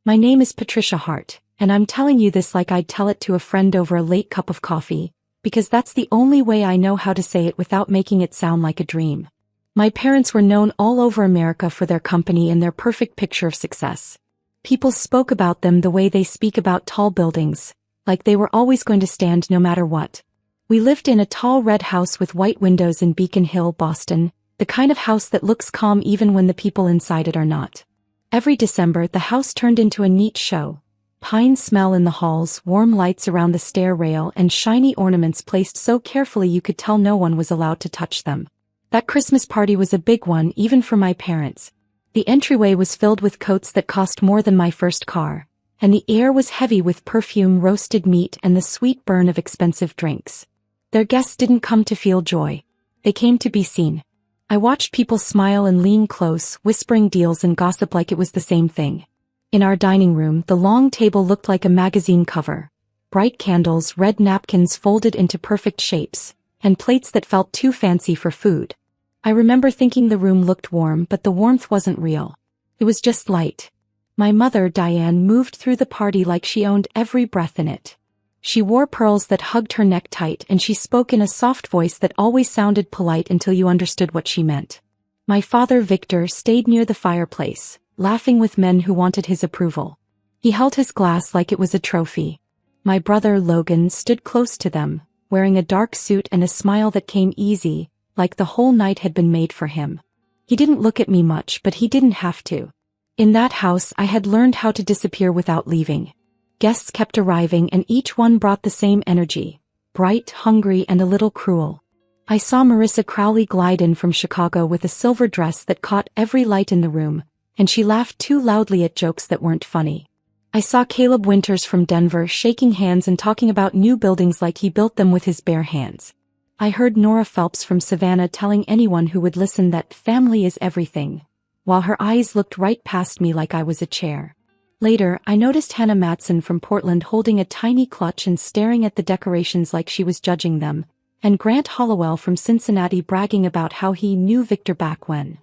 My name is Patricia Hart, and I'm telling you this like I'd tell it to a friend over a late cup of coffee, because that's the only way I know how to say it without making it sound like a dream. My parents were known all over America for their company and their perfect picture of success. People spoke about them the way they speak about tall buildings, like they were always going to stand no matter what. We lived in a tall red house with white windows in Beacon Hill, Boston, the kind of house that looks calm even when the people inside it are not. Every December the house turned into a neat show. Pine smell in the halls, warm lights around the stair rail, and shiny ornaments placed so carefully you could tell no one was allowed to touch them. That Christmas party was a big one even for my parents. The entryway was filled with coats that cost more than my first car, and the air was heavy with perfume, roasted meat, and the sweet burn of expensive drinks. Their guests didn't come to feel joy. They came to be seen. I watched people smile and lean close, whispering deals and gossip like it was the same thing. In our dining room, the long table looked like a magazine cover. Bright candles, red napkins folded into perfect shapes, and plates that felt too fancy for food. I remember thinking the room looked warm, but the warmth wasn't real. It was just light. My mother, Diane, moved through the party like she owned every breath in it. She wore pearls that hugged her neck tight, and she spoke in a soft voice that always sounded polite until you understood what she meant. My father, Victor, stayed near the fireplace, laughing with men who wanted his approval. He held his glass like it was a trophy. My brother, Logan, stood close to them, wearing a dark suit and a smile that came easy, like the whole night had been made for him. He didn't look at me much, but he didn't have to. In that house I had learned how to disappear without leaving. Guests kept arriving and each one brought the same energy, bright, hungry, and a little cruel. I saw Marissa Crowley glide in from Chicago with a silver dress that caught every light in the room, and she laughed too loudly at jokes that weren't funny. I saw Caleb Winters from Denver shaking hands and talking about new buildings like he built them with his bare hands. I heard Nora Phelps from Savannah telling anyone who would listen that family is everything, while her eyes looked right past me like I was a chair. Later, I noticed Hannah Matson from Portland holding a tiny clutch and staring at the decorations like she was judging them, and Grant Hollowell from Cincinnati bragging about how he knew Victor back when.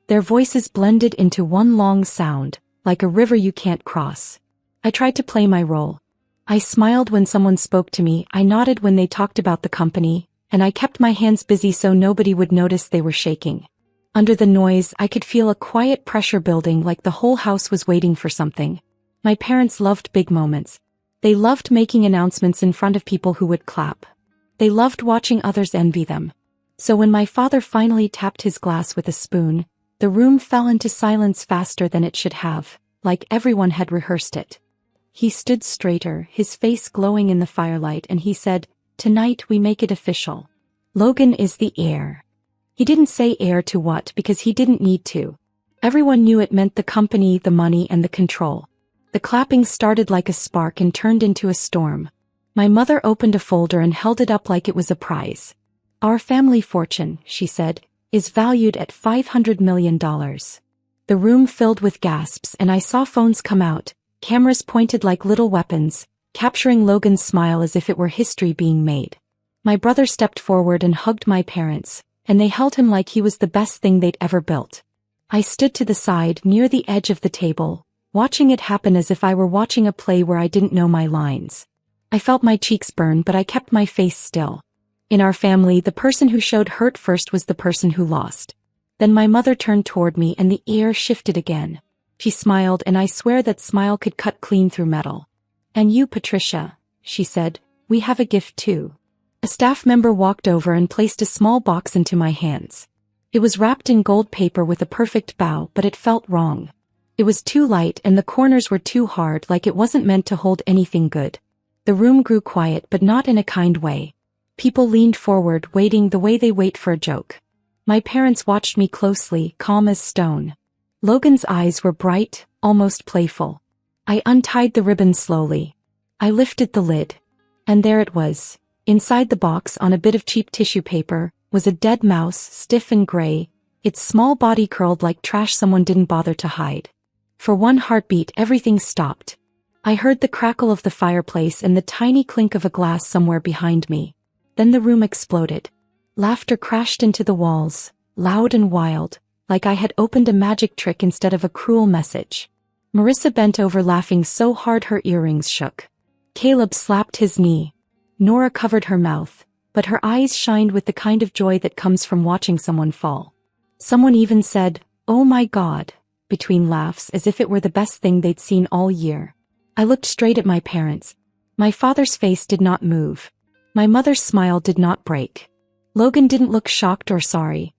Their voices blended into one long sound, like a river you can't cross. I tried to play my role. I smiled when someone spoke to me, I nodded when they talked about the company, and I kept my hands busy so nobody would notice they were shaking. Under the noise, I could feel a quiet pressure building like the whole house was waiting for something. My parents loved big moments. They loved making announcements in front of people who would clap. They loved watching others envy them. So when my father finally tapped his glass with a spoon, the room fell into silence faster than it should have, like everyone had rehearsed it. He stood straighter, his face glowing in the firelight, and he said, "Tonight we make it official. Logan is the heir." He didn't say heir to what because he didn't need to. Everyone knew it meant the company, the money, and the control. The clapping started like a spark and turned into a storm. My mother opened a folder and held it up like it was a prize. "Our family fortune," she said, "is valued at $500 million. The room filled with gasps and I saw phones come out, cameras pointed like little weapons, capturing Logan's smile as if it were history being made. My brother stepped forward and hugged my parents, and they held him like he was the best thing they'd ever built. I stood to the side near the edge of the table, watching it happen as if I were watching a play where I didn't know my lines. I felt my cheeks burn, but I kept my face still. In our family, the person who showed hurt first was the person who lost. Then my mother turned toward me and the air shifted again. She smiled, and I swear that smile could cut clean through metal. "And you, Patricia," she said, "we have a gift too." A staff member walked over and placed a small box into my hands. It was wrapped in gold paper with a perfect bow, but it felt wrong. It was too light and the corners were too hard, like it wasn't meant to hold anything good. The room grew quiet, but not in a kind way. People leaned forward, waiting the way they wait for a joke. My parents watched me closely, calm as stone. Logan's eyes were bright, almost playful. I untied the ribbon slowly. I lifted the lid. And there it was. Inside the box, on a bit of cheap tissue paper, was a dead mouse, stiff and gray, its small body curled like trash someone didn't bother to hide. For one heartbeat, everything stopped. I heard the crackle of the fireplace and the tiny clink of a glass somewhere behind me. Then the room exploded. Laughter crashed into the walls, loud and wild, like I had opened a magic trick instead of a cruel message. Marissa bent over laughing so hard her earrings shook. Caleb slapped his knee. Nora covered her mouth, but her eyes shined with the kind of joy that comes from watching someone fall. Someone even said, "Oh my God," between laughs as if it were the best thing they'd seen all year. I looked straight at my parents. My father's face did not move. My mother's smile did not break. Logan didn't look shocked or sorry.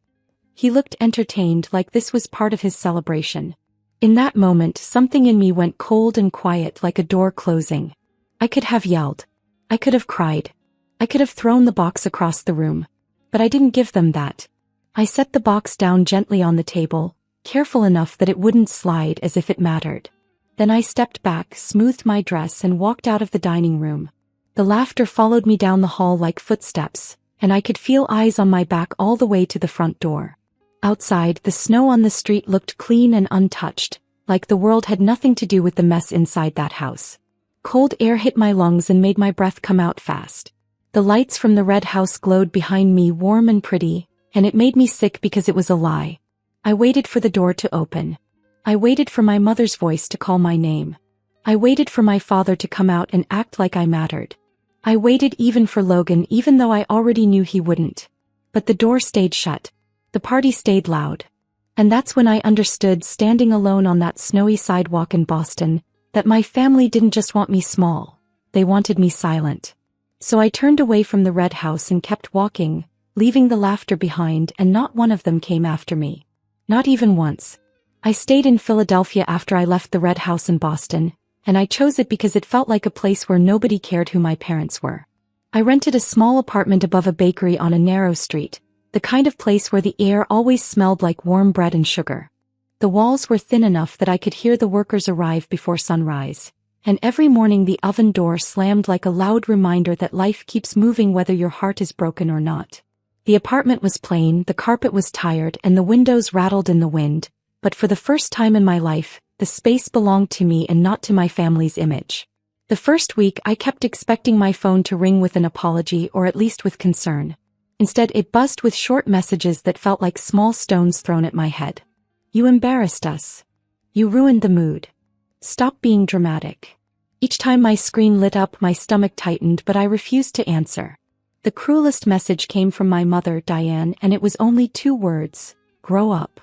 He looked entertained, like this was part of his celebration. In that moment, something in me went cold and quiet, like a door closing. I could have yelled. I could have cried. I could have thrown the box across the room. But I didn't give them that. I set the box down gently on the table, careful enough that it wouldn't slide as if it mattered. Then I stepped back, smoothed my dress, and walked out of the dining room. The laughter followed me down the hall like footsteps, and I could feel eyes on my back all the way to the front door. Outside, the snow on the street looked clean and untouched, like the world had nothing to do with the mess inside that house. Cold air hit my lungs and made my breath come out fast. The lights from the red house glowed behind me, warm and pretty, and it made me sick because it was a lie. I waited for the door to open. I waited for my mother's voice to call my name. I waited for my father to come out and act like I mattered. I waited even for Logan, even though I already knew he wouldn't. But the door stayed shut. The party stayed loud. And that's when I understood, standing alone on that snowy sidewalk in Boston, that my family didn't just want me small. They wanted me silent. So I turned away from the red house and kept walking, leaving the laughter behind, and not one of them came after me. Not even once. I stayed in Philadelphia after I left the red house in Boston, and I chose it because it felt like a place where nobody cared who my parents were. I rented a small apartment above a bakery on a narrow street, the kind of place where the air always smelled like warm bread and sugar. The walls were thin enough that I could hear the workers arrive before sunrise, and every morning the oven door slammed like a loud reminder that life keeps moving whether your heart is broken or not. The apartment was plain, the carpet was tired, and the windows rattled in the wind, but for the first time in my life, the space belonged to me and not to my family's image. The first week I kept expecting my phone to ring with an apology, or at least with concern. Instead, it buzzed with short messages that felt like small stones thrown at my head. "You embarrassed us. You ruined the mood. Stop being dramatic." Each time my screen lit up, my stomach tightened, but I refused to answer. The cruelest message came from my mother, Diane, and it was only 2 words: grow up.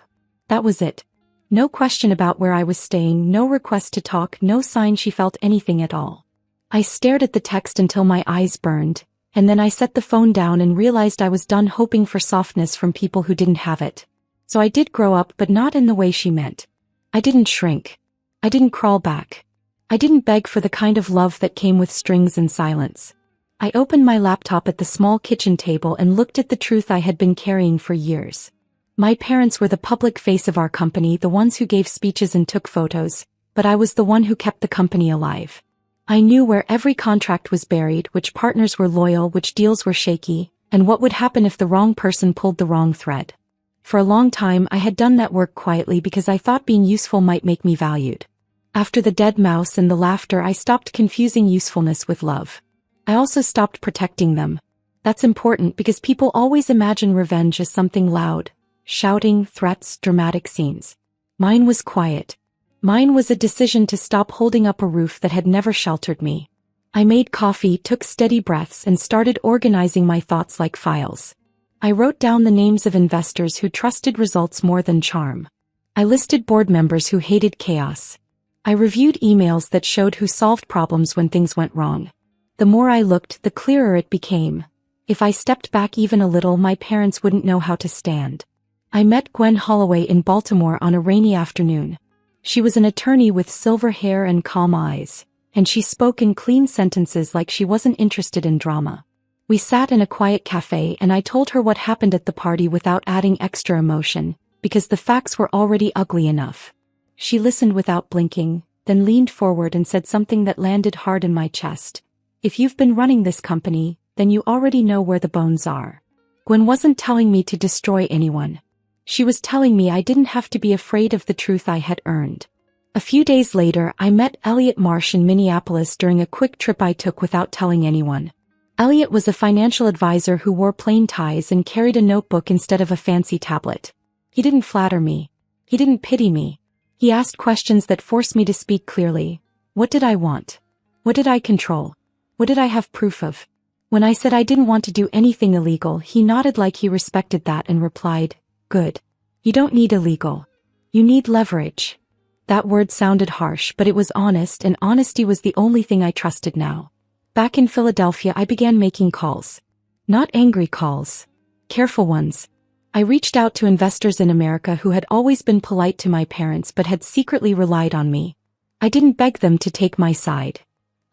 That was it. No question about where I was staying, no request to talk, no sign she felt anything at all. I stared at the text until my eyes burned, and then I set the phone down and realized I was done hoping for softness from people who didn't have it. So I did grow up, but not in the way she meant. I didn't shrink. I didn't crawl back. I didn't beg for the kind of love that came with strings and silence. I opened my laptop at the small kitchen table and looked at the truth I had been carrying for years. My parents were the public face of our company, the ones who gave speeches and took photos, but I was the one who kept the company alive. I knew where every contract was buried, which partners were loyal, which deals were shaky, and what would happen if the wrong person pulled the wrong thread. For a long time I had done that work quietly because I thought being useful might make me valued. After the dead mouse and the laughter, I stopped confusing usefulness with love. I also stopped protecting them. That's important because people always imagine revenge as something loud, shouting, threats, dramatic scenes. Mine was quiet. Mine was a decision to stop holding up a roof that had never sheltered me. I made coffee, took steady breaths, and started organizing my thoughts like files. I wrote down the names of investors who trusted results more than charm. I listed board members who hated chaos. I reviewed emails that showed who solved problems when things went wrong. The more I looked, the clearer it became. If I stepped back even a little, my parents wouldn't know how to stand. I met Gwen Holloway in Baltimore on a rainy afternoon. She was an attorney with silver hair and calm eyes, and she spoke in clean sentences like she wasn't interested in drama. We sat in a quiet cafe and I told her what happened at the party without adding extra emotion, because the facts were already ugly enough. She listened without blinking, then leaned forward and said something that landed hard in my chest. "If you've been running this company, then you already know where the bones are." Gwen wasn't telling me to destroy anyone. She was telling me I didn't have to be afraid of the truth I had earned. A few days later, I met Elliot Marsh in Minneapolis during a quick trip I took without telling anyone. Elliot was a financial advisor who wore plain ties and carried a notebook instead of a fancy tablet. He didn't flatter me. He didn't pity me. He asked questions that forced me to speak clearly. What did I want? What did I control? What did I have proof of? When I said I didn't want to do anything illegal, he nodded like he respected that and replied, "Good. You don't need illegal. You need leverage." That word sounded harsh, but it was honest, and honesty was the only thing I trusted now. Back in Philadelphia, I began making calls. Not angry calls. Careful ones. I reached out to investors in America who had always been polite to my parents but had secretly relied on me. I didn't beg them to take my side.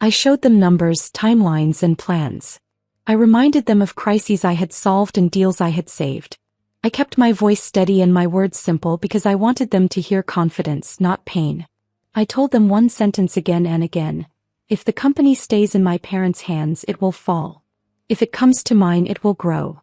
I showed them numbers, timelines, and plans. I reminded them of crises I had solved and deals I had saved. I kept my voice steady and my words simple because I wanted them to hear confidence, not pain. I told them one sentence again and again. If the company stays in my parents' hands, it will fall. If it comes to mine, it will grow.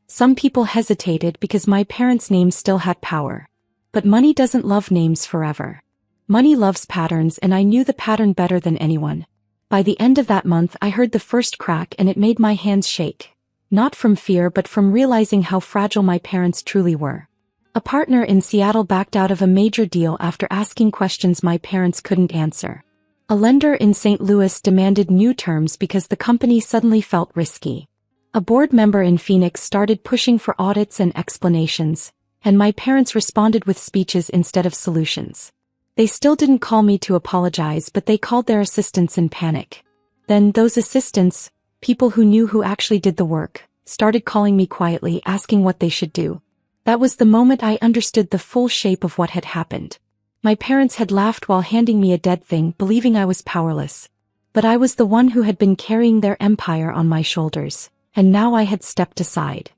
Some people hesitated because my parents' names still had power. But money doesn't love names forever. Money loves patterns, and I knew the pattern better than anyone. By the end of that month, I heard the first crack, and it made my hands shake. Not from fear but from realizing how fragile my parents truly were. A partner in Seattle backed out of a major deal after asking questions my parents couldn't answer. A lender in St. Louis demanded new terms because the company suddenly felt risky. A board member in Phoenix started pushing for audits and explanations, and my parents responded with speeches instead of solutions. They still didn't call me to apologize, but they called their assistants in panic. Then those assistants, people who knew who actually did the work, started calling me quietly, asking what they should do. That was the moment I understood the full shape of what had happened. My parents had laughed while handing me a dead thing, believing I was powerless. But I was the one who had been carrying their empire on my shoulders, and now I had stepped aside.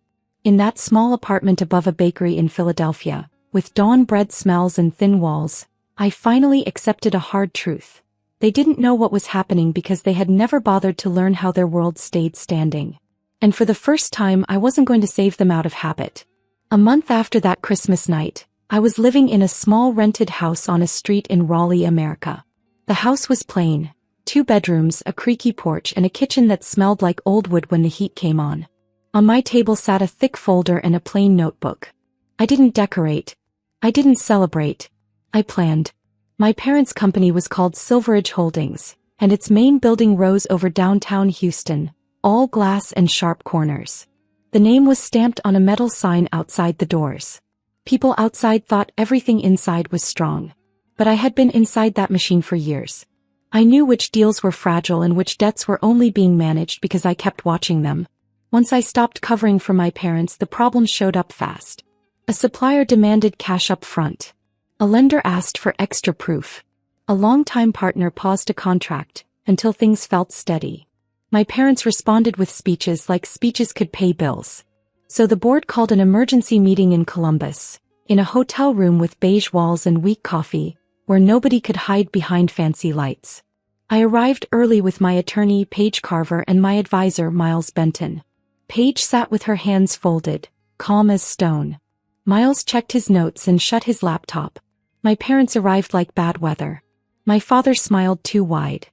In that small apartment above a bakery in Philadelphia, with dawn bread smells and thin walls, I finally accepted a hard truth. They didn't know what was happening because they had never bothered to learn how their world stayed standing. And for the first time, I wasn't going to save them out of habit. A month after that Christmas night, I was living in a small rented house on a street in Raleigh, America. The house was plain. 2 bedrooms, a creaky porch, and a kitchen that smelled like old wood when the heat came on. On my table sat a thick folder and a plain notebook. I didn't decorate. I didn't celebrate. I planned. My parents' company was called Silveridge Holdings, and its main building rose over downtown Houston, all glass and sharp corners. The name was stamped on a metal sign outside the doors. People outside thought everything inside was strong. But I had been inside that machine for years. I knew which deals were fragile and which debts were only being managed because I kept watching them. Once I stopped covering for my parents, the problems showed up fast. A supplier demanded cash up front. A lender asked for extra proof. A longtime partner paused a contract until things felt steady. My parents responded with speeches like speeches could pay bills. So the board called an emergency meeting in Columbus, in a hotel room with beige walls and weak coffee, where nobody could hide behind fancy lights. I arrived early with my attorney, Paige Carver, and my advisor, Miles Benton. Paige sat with her hands folded, calm as stone. Miles checked his notes and shut his laptop. My parents arrived like bad weather. My father smiled too wide.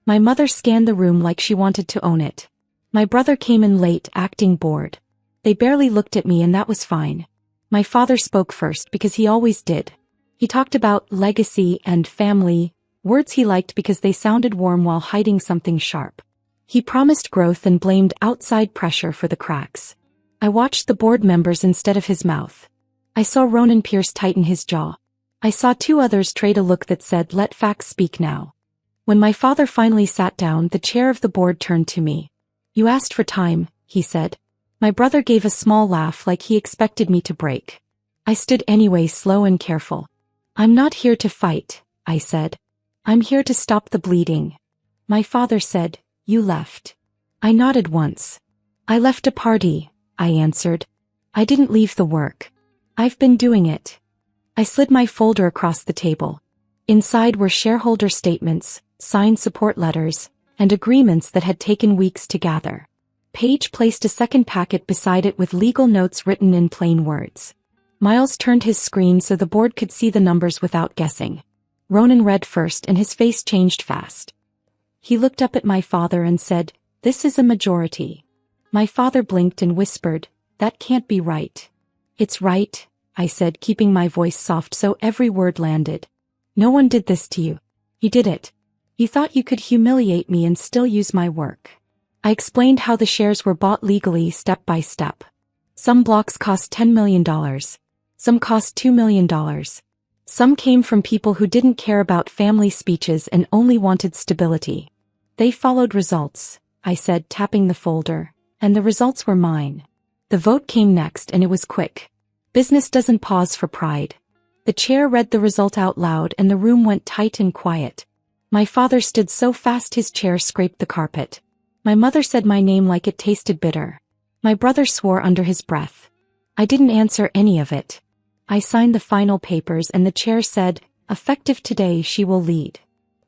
My mother scanned the room like she wanted to own it. My brother came in late, acting bored. They barely looked at me, and that was fine. My father spoke first because he always did. He talked about legacy and family, words he liked because they sounded warm while hiding something sharp. He promised growth and blamed outside pressure for the cracks. I watched the board members instead of his mouth. I saw Ronan Pierce tighten his jaw. I saw 2 others trade a look that said, "Let facts speak now." When my father finally sat down, the chair of the board turned to me. "You asked for time," he said. My brother gave a small laugh like he expected me to break. I stood anyway, slow and careful. "I'm not here to fight," I said. "I'm here to stop the bleeding." My father said, "You left." I nodded once. "I left a party," I answered. "I didn't leave the work. I've been doing it." I slid my folder across the table. Inside were shareholder statements, signed support letters, and agreements that had taken weeks to gather. Paige placed a second packet beside it with legal notes written in plain words. Miles turned his screen so the board could see the numbers without guessing. Ronan read first, and his face changed fast. He looked up at my father and said, "This is a majority." My father blinked and whispered, "That can't be right." "It's right," I said, keeping my voice soft so every word landed. No one did this to you. You did it. You thought you could humiliate me and still use my work. I explained how the shares were bought legally step by step. Some blocks cost $10 million. Some cost $2 million. Some came from people who didn't care about family speeches and only wanted stability. They followed results, I said, tapping the folder, and the results were mine. The vote came next and it was quick. Business doesn't pause for pride. The chair read the result out loud and the room went tight and quiet. My father stood so fast his chair scraped the carpet. My mother said my name like it tasted bitter. My brother swore under his breath. I didn't answer any of it. I signed the final papers and the chair said, "Effective today she will lead."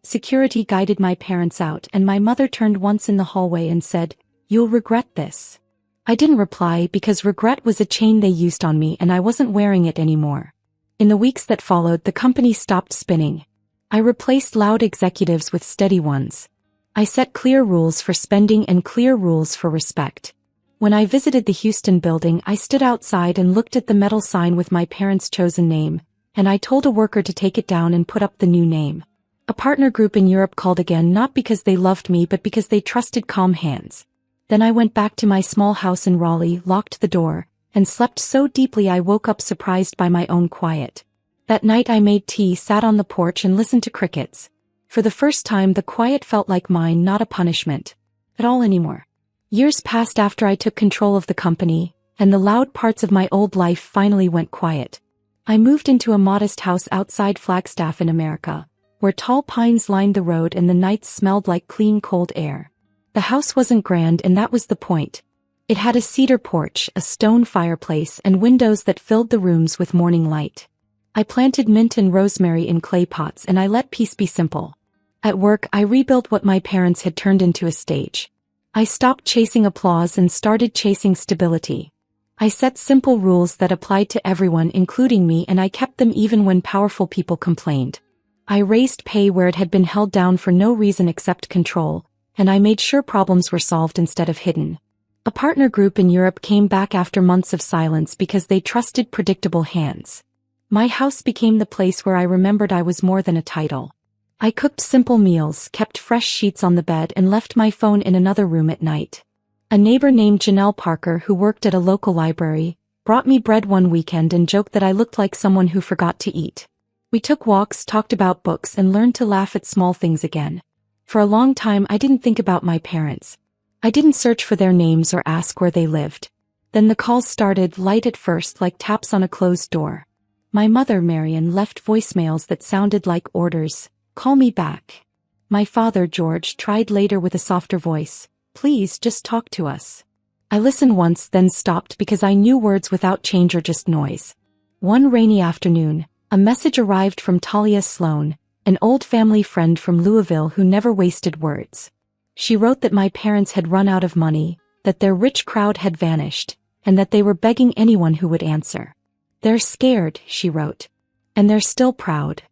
Security guided my parents out and my mother turned once in the hallway and said, "You'll regret this." I didn't reply because regret was a chain they used on me and I wasn't wearing it anymore. In the weeks that followed, the company stopped spinning. I replaced loud executives with steady ones. I set clear rules for spending and clear rules for respect. When I visited the Houston building, I stood outside and looked at the metal sign with my parents' chosen name, and I told a worker to take it down and put up the new name. A partner group in Europe called again, not because they loved me but because they trusted calm hands. Then I went back to my small house in Raleigh, locked the door, and slept so deeply I woke up surprised by my own quiet. That night I made tea, sat on the porch and listened to crickets. For the first time the quiet felt like mine, not a punishment at all anymore. Years passed after I took control of the company, and the loud parts of my old life finally went quiet. I moved into a modest house outside Flagstaff in America, where tall pines lined the road and the nights smelled like clean cold air. The house wasn't grand and that was the point. It had a cedar porch, a stone fireplace and windows that filled the rooms with morning light. I planted mint and rosemary in clay pots and I let peace be simple. At work I rebuilt what my parents had turned into a stage. I stopped chasing applause and started chasing stability. I set simple rules that applied to everyone including me and I kept them even when powerful people complained. I raised pay where it had been held down for no reason except control, and I made sure problems were solved instead of hidden. A partner group in Europe came back after months of silence because they trusted predictable hands. My house became the place where I remembered I was more than a title. I cooked simple meals, kept fresh sheets on the bed and left my phone in another room at night. A neighbor named Janelle Parker, who worked at a local library, brought me bread one weekend and joked that I looked like someone who forgot to eat. We took walks, talked about books and learned to laugh at small things again. For a long time I didn't think about my parents. I didn't search for their names or ask where they lived. Then the calls started, light at first like taps on a closed door. My mother, Marion, left voicemails that sounded like orders. "Call me back." My father, George, tried later with a softer voice. "Please, just talk to us." I listened once, then stopped because I knew words without change are just noise. One rainy afternoon, a message arrived from Talia Sloan, an old family friend from Louisville who never wasted words. She wrote that my parents had run out of money, that their rich crowd had vanished, and that they were begging anyone who would answer. "They're scared," she wrote. "And they're still proud."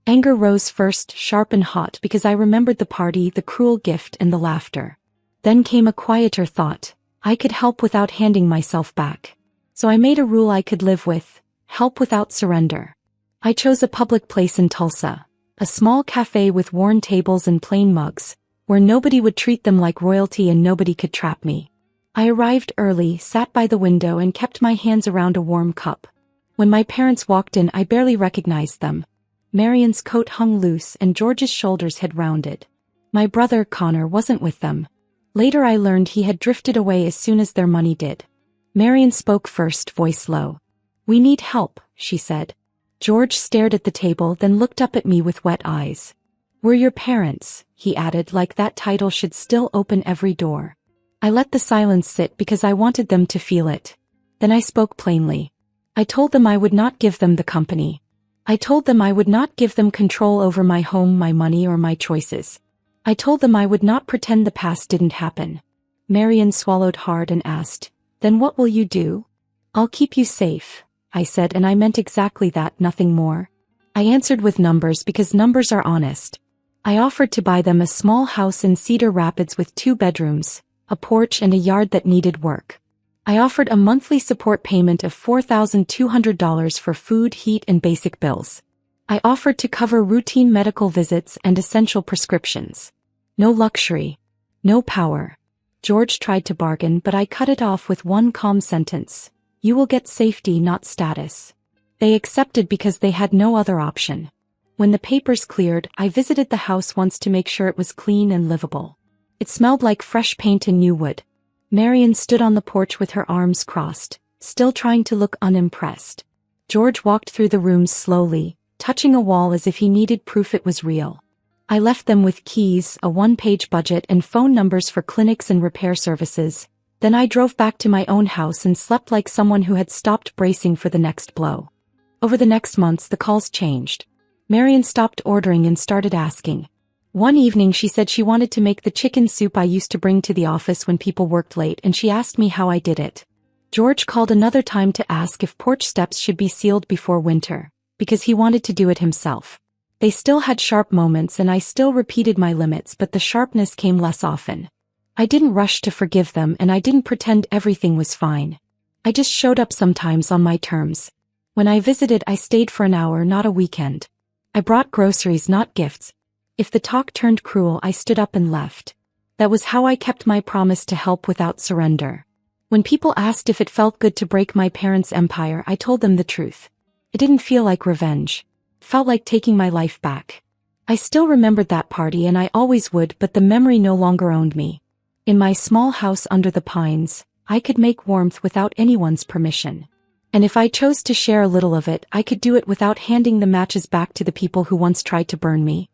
Anger rose first, sharp and hot, because I remembered the party, the cruel gift and the laughter. Then came a quieter thought. I could help without handing myself back. So I made a rule I could live with: help without surrender. I chose a public place in Tulsa, a small cafe with worn tables and plain mugs, where nobody would treat them like royalty and nobody could trap me. I arrived early, sat by the window and kept my hands around a warm cup. When my parents walked in I barely recognized them. Marion's coat hung loose and George's shoulders had rounded. My brother, Connor, wasn't with them. Later I learned he had drifted away as soon as their money did. Marion spoke first, voice low. "We need help," she said. George stared at the table, then looked up at me with wet eyes. "We're your parents," he added, like that title should still open every door. I let the silence sit because I wanted them to feel it. Then I spoke plainly. I told them I would not give them the company. I told them I would not give them control over my home, my money, or my choices. I told them I would not pretend the past didn't happen. Marion swallowed hard and asked, "Then what will you do?" "I'll keep you safe," I said, and I meant exactly that, nothing more. I answered with numbers because numbers are honest. I offered to buy them a small house in Cedar Rapids with 2 bedrooms, a porch and a yard that needed work. I offered a monthly support payment of $4,200 for food, heat and basic bills. I offered to cover routine medical visits and essential prescriptions. No luxury. No power. George tried to bargain, but I cut it off with one calm sentence. You will get safety, not status. They accepted because they had no other option. When the papers cleared, I visited the house once to make sure it was clean and livable. It smelled like fresh paint and new wood. Marion stood on the porch with her arms crossed, still trying to look unimpressed. George walked through the rooms slowly, touching a wall as if he needed proof it was real. I left them with keys, a one-page budget, and phone numbers for clinics and repair services. Then I drove back to my own house and slept like someone who had stopped bracing for the next blow. Over the next months, the calls changed. Marion stopped ordering and started asking. One evening she said she wanted to make the chicken soup I used to bring to the office when people worked late, and she asked me how I did it. George called another time to ask if porch steps should be sealed before winter, because he wanted to do it himself. They still had sharp moments and I still repeated my limits, but the sharpness came less often. I didn't rush to forgive them and I didn't pretend everything was fine. I just showed up sometimes on my terms. When I visited, I stayed for an hour, not a weekend. I brought groceries, not gifts. If the talk turned cruel, I stood up and left. That was how I kept my promise to help without surrender. When people asked if it felt good to break my parents' empire, I told them the truth. It didn't feel like revenge. It felt like taking my life back. I still remembered that party, and I always would, but the memory no longer owned me. In my small house under the pines, I could make warmth without anyone's permission. And if I chose to share a little of it, I could do it without handing the matches back to the people who once tried to burn me.